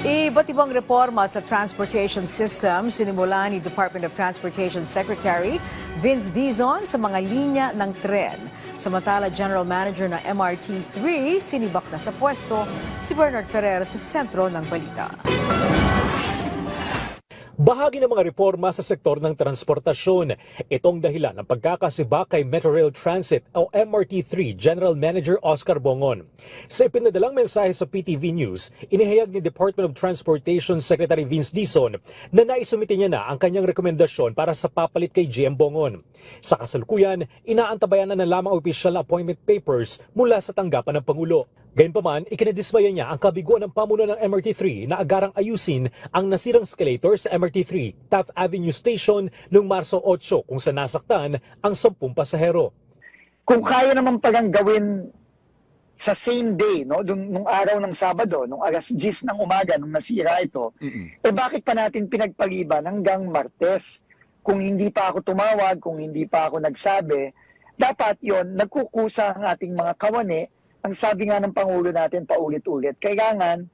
Iba't ibang reforma sa transportation system sinimula ni Department of Transportation Secretary Vince Dizon sa mga linya ng tren. Samantala, General Manager ng MRT3 sinibak na sa pwesto si Bernard Ferrer sa sentro ng balita. Bahagi ng mga reforma sa sektor ng transportasyon. Itong dahilan ng pagkakasiba kay Metrorail Transit o MRT3 General Manager Oscar Bongon. Sa ipinadalang mensahe sa PTV News, inihayag ni Department of Transportation Secretary Vince Dizon na naisumite niya na ang kanyang rekomendasyon para sa papalit kay GM Bongon. Sa kasalukuyan, inaantabayan na lamang opisyal na appointment papers mula sa tanggapan ng Pangulo. Gayunpaman, ikinadismaya niya ang kabiguan ng pamuno ng MRT3 na agarang ayusin ang nasirang escalator sa MRT3 Taft Avenue Station noong Marso 8 kung saan nasaktan ang 10 pasahero. Kung kaya naman palang gawin sa same day, no, nung araw ng Sabado, nung alas 10 ng umaga nung nasira ito, bakit pa natin pinagpaliban hanggang Martes? Kung hindi pa ako tumawag, kung hindi pa ako nagsabi, dapat yon nagkukusa ang ating mga kawani. Ang sabi nga ng Pangulo natin paulit-ulit, kailangan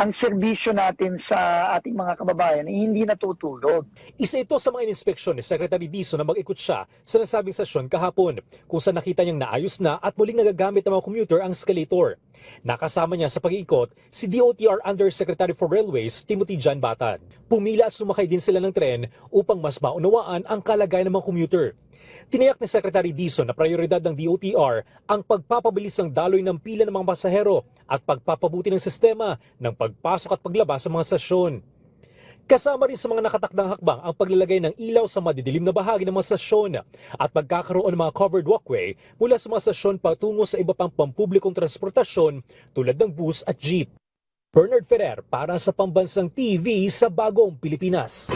ang serbisyo natin sa ating mga kababayan ay hindi natutulog. Isa ito sa mga inspeksyon ni Secretary Dizon na mag-ikot siya sa nasabing sesyon kahapon kung saan nakita niyang naayos na at muling nagagamit ng mga commuter ang escalator. Nakasama niya sa pag-iikot si DOTR Undersecretary for Railways Timothy John Batad. Pumila at sumakay din sila ng tren upang mas maunawaan ang kalagayan ng mga commuter. Tiniyak ni Secretary Dizon na prioridad ng DOTR ang pagpapabilis ng daloy ng pila ng mga pasahero at pagpapabuti ng sistema ng pagpasok at paglabas sa mga stasyon. Kasama rin sa mga nakatakdang hakbang ang paglalagay ng ilaw sa madidilim na bahagi ng mga stasyon at pagkakaroon ng mga covered walkway mula sa mga stasyon patungo sa iba pang pampublikong transportasyon tulad ng bus at jeep. Bernard Ferrer para sa Pambansang TV sa Bagong Pilipinas.